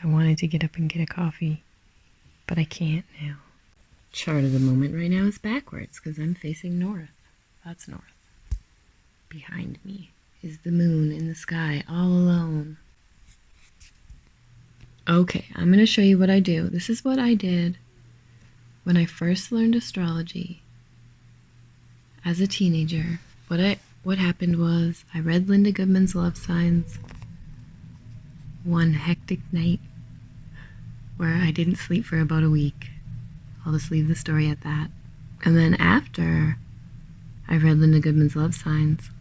I wanted to get up and get a coffee, but I can't now. Chart of the moment right now is backwards because I'm facing north. That's north. Behind me is the moon in the sky all alone. Okay, I'm going to show you what I do. This is what I did when I first learned astrology as a teenager. What happened was I read Linda Goodman's Love Signs one hectic night where I didn't sleep for about a week. I'll just leave the story at that. And then after I read Linda Goodman's Love Signs,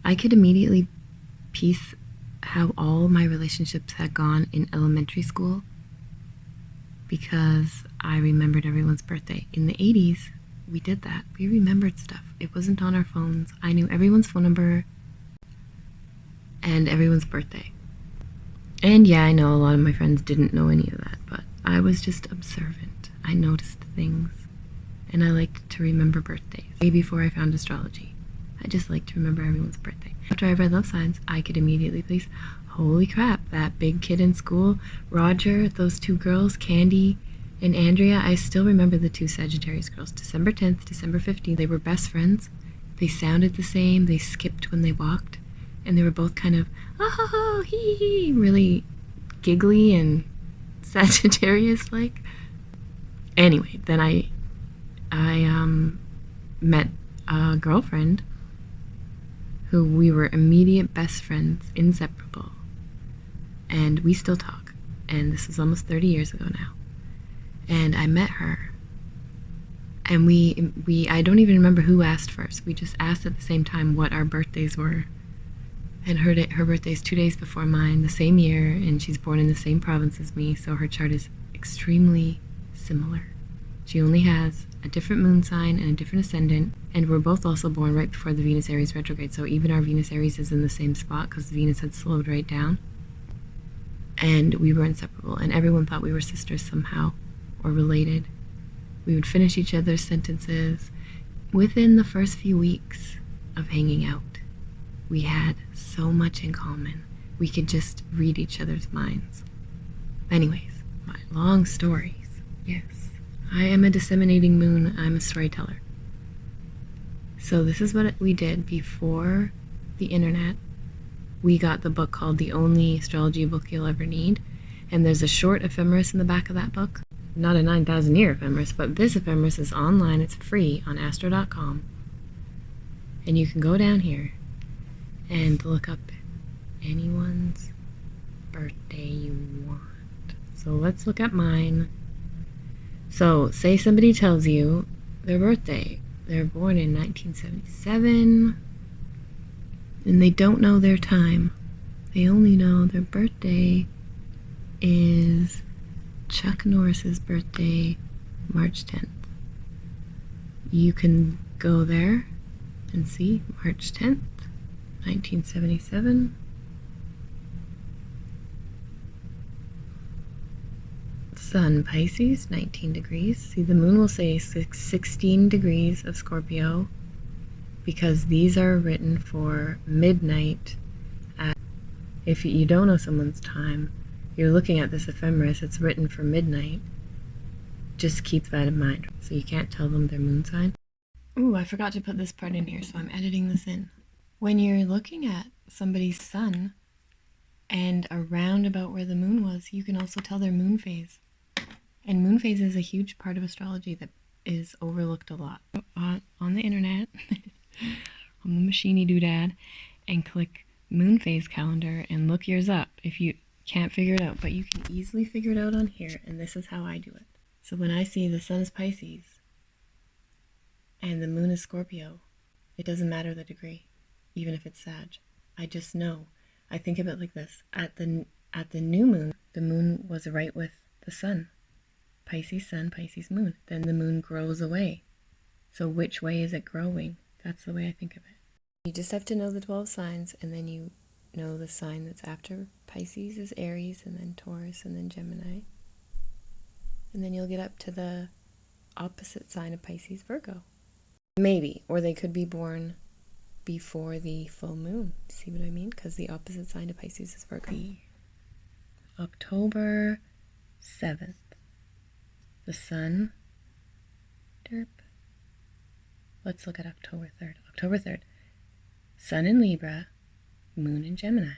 I could immediately piece how all my relationships had gone in elementary school because I remembered everyone's birthday. In the 80s, we did that. We remembered stuff. It wasn't on our phones. I knew everyone's phone number and everyone's birthday. And yeah, I know a lot of my friends didn't know any of that, but I was just observant. I noticed things, and I liked to remember birthdays. Way before I found astrology, I just liked to remember everyone's birthday. After I read Love Signs, I could immediately place, holy crap, that big kid in school, Roger, those two girls, Candy and Andrea. I still remember the two Sagittarius girls, December 10th, December 15th. They were best friends. They sounded the same. They skipped when they walked. And they were both kind of, oh, hee hee, really giggly and Sagittarius-like. Anyway, then I met a girlfriend who we were immediate best friends, inseparable. And we still talk. And this was almost 30 years ago now. And I met her. And I don't even remember who asked first. We just asked at the same time what our birthdays were. And her birthday's 2 days before mine, the same year, and she's born in the same province as me, so her chart is extremely similar. She only has a different moon sign and a different ascendant, and we're both also born right before the Venus-Aries retrograde, so even our Venus-Aries is in the same spot because Venus had slowed right down. And we were inseparable, and everyone thought we were sisters somehow, or related. We would finish each other's sentences within the first few weeks of hanging out. We had so much in common. We could just read each other's minds. Anyways, my long stories. Yes, I am a disseminating moon. I'm a storyteller. So this is what we did before the internet. We got the book called The Only Astrology Book You'll Ever Need. And there's a short ephemeris in the back of that book. Not a 9,000 year ephemeris, but this ephemeris is online. It's free on astro.com. And you can go down here and look up anyone's birthday you want. So let's look at mine. So say somebody tells you their birthday. They're born in 1977 and they don't know their time. They only know their birthday is Chuck Norris's birthday, March 10th. You can go there and see March 10th. 1977. Sun, Pisces, 19 degrees. See, the moon will say 16 degrees of Scorpio because these are written for midnight. If you don't know someone's time, you're looking at this ephemeris, it's written for midnight. Just keep that in mind. So you can't tell them their moon sign. Ooh, I forgot to put this part in here, so I'm editing this in. When you're looking at somebody's sun and around about where the moon was, you can also tell their moon phase. And moon phase is a huge part of astrology that is overlooked a lot. On the internet, on the machiney doodad, and click moon phase calendar and look yours up if you can't figure it out. But you can easily figure it out on here, and this is how I do it. So when I see the sun is Pisces and the moon is Scorpio, it doesn't matter the degree. Even if it's Sag. I just know. I think of it like this. At the new moon, the moon was right with the sun. Pisces sun, Pisces moon. Then the moon grows away. So which way is it growing? That's the way I think of it. You just have to know the 12 signs, and then you know the sign that's after Pisces is Aries, and then Taurus, and then Gemini. And then you'll get up to the opposite sign of Pisces, Virgo. Maybe. Or they could be born before the full moon. See what I mean? Because the opposite sign of Pisces is Virgo. The October 7th. The sun. Derp. Let's look at October 3rd. October 3rd. Sun in Libra, moon in Gemini.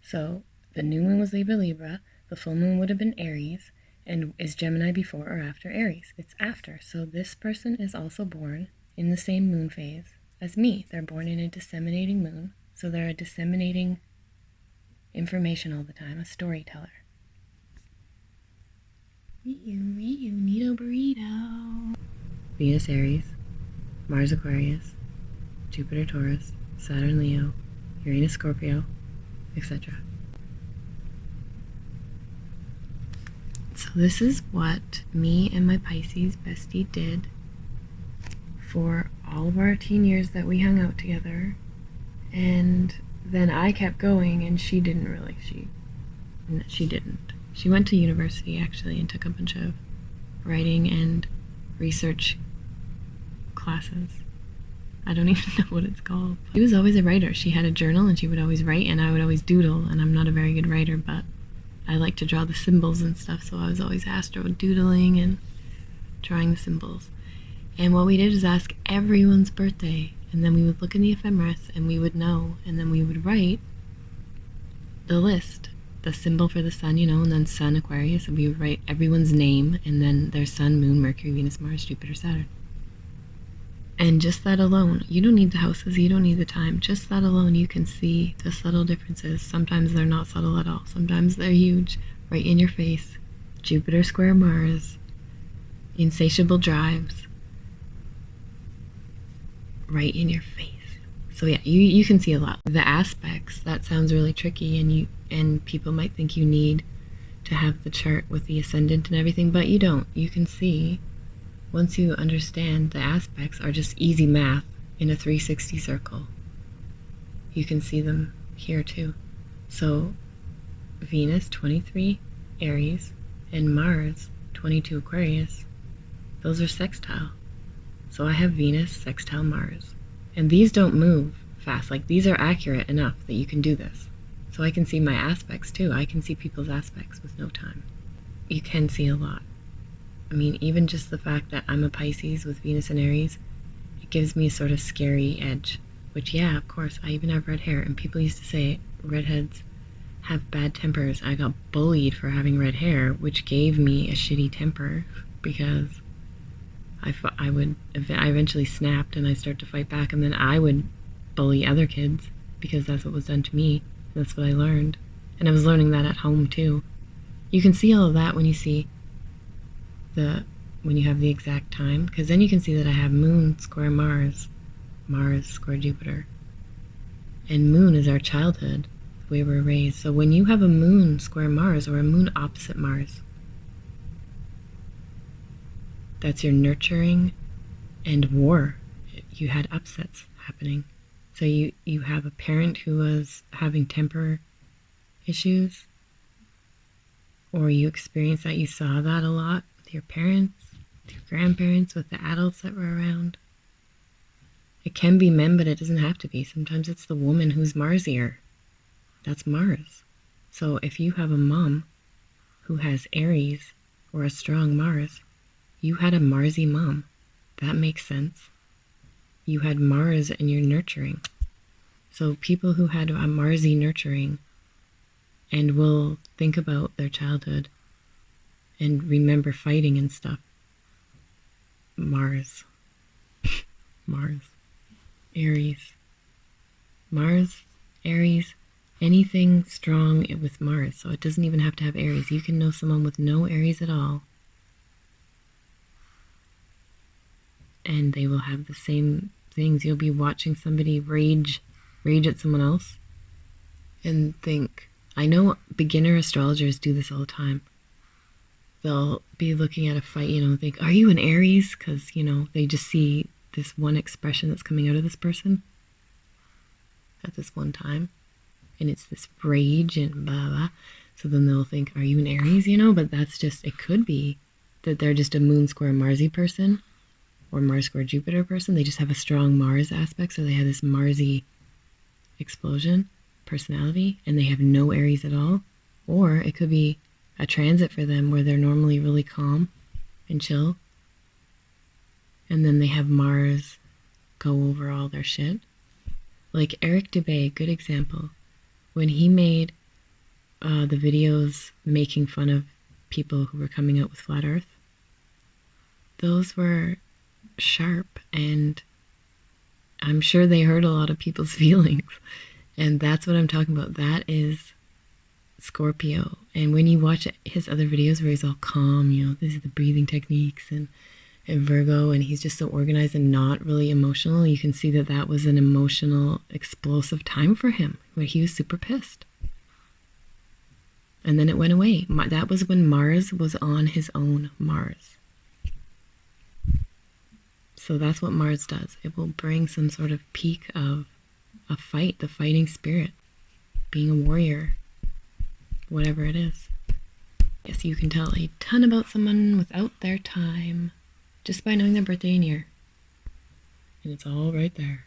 So the new moon was Libra. The full moon would have been Aries. And is Gemini before or after Aries? It's after. So this person is also born in the same moon phase as me. They're born in a disseminating moon. So they're a disseminating information all the time, a storyteller. Neato burrito. Venus Aries, Mars Aquarius, Jupiter Taurus, Saturn Leo, Uranus Scorpio, etc. So this is what me and my Pisces bestie did for all of our teen years that we hung out together. And then I kept going and she didn't really. She didn't. She went to university actually and took a bunch of writing and research classes. I don't even know what it's called. She was always a writer. She had a journal and she would always write and I would always doodle, and I'm not a very good writer, but I like to draw the symbols and stuff, so I was always Astro doodling and drawing the symbols. And what we did is ask everyone's birthday, and then we would look in the ephemeris and we would know, and then we would write the list, the symbol for the sun, and then sun, Aquarius, and we would write everyone's name and then their sun, moon, Mercury, Venus, Mars, Jupiter, Saturn. And just that alone, you don't need the houses, you don't need the time, just that alone you can see the subtle differences. Sometimes they're not subtle at all, sometimes they're huge, right in your face. Jupiter square Mars, insatiable drives, right in your face. So yeah, you can see a lot. The aspects, that sounds really tricky, and people might think you need to have the chart with the ascendant and everything, but you don't. You can see, once you understand the aspects are just easy math in a 360 circle. You can see them here too. So Venus 23 Aries and Mars 22 Aquarius, those are sextile. So I have Venus sextile Mars. And these don't move fast. Like, these are accurate enough that you can do this. So I can see my aspects too. I can see people's aspects with no time. You can see a lot. I mean, even just the fact that I'm a Pisces with Venus and Aries, it gives me a sort of scary edge. Which, yeah, of course, I even have red hair. And people used to say redheads have bad tempers. I got bullied for having red hair, which gave me a shitty temper because I eventually snapped and I started to fight back, and then I would bully other kids because that's what was done to me. That's what I learned. And I was learning that at home too. You can see all of that when you see when you have the exact time, because then you can see that I have moon square Mars, Mars square Jupiter. And moon is our childhood, the way we're raised. So when you have a moon square Mars or a moon opposite Mars, that's your nurturing and war. You had upsets happening. So you have a parent who was having temper issues, or you experienced that, you saw that a lot with your parents, with your grandparents, with the adults that were around. It can be men, but it doesn't have to be. Sometimes it's the woman who's Marsier. That's Mars. So if you have a mom who has Aries or a strong Mars, you had a Marsy mom. That makes sense. You had Mars in your nurturing. So people who had a Marsy nurturing and will think about their childhood and remember fighting and stuff. Mars. Mars. Aries. Mars, Aries, anything strong with Mars. So it doesn't even have to have Aries. You can know someone with no Aries at all, and they will have the same things. You'll be watching somebody rage at someone else and think, I know beginner astrologers do this all the time. They'll be looking at a fight, and think, are you an Aries? Because, they just see this one expression that's coming out of this person at this one time. And it's this rage and blah, blah. So then they'll think, are you an Aries? But that's just, it could be that they're just a moon square Marsy person or Mars square Jupiter person. They just have a strong Mars aspect. So they have this Marsy explosion personality and they have no Aries at all. Or it could be a transit for them where they're normally really calm and chill, and then they have Mars go over all their shit. Like Eric Dubay, good example. When he made the videos making fun of people who were coming out with flat earth, those were sharp, and I'm sure they hurt a lot of people's feelings. And that's what I'm talking about. That is Scorpio. And when you watch his other videos where he's all calm, you know, this is the breathing techniques, and Virgo, and he's just so organized and not really emotional, you can see that that was an emotional, explosive time for him where he was super pissed. And then it went away. That was when Mars was on his own Mars. So that's what Mars does. It will bring some sort of peak of a fight, the fighting spirit, being a warrior, whatever it is. Yes, you can tell a ton about someone without their time, just by knowing their birthday and year. And it's all right there.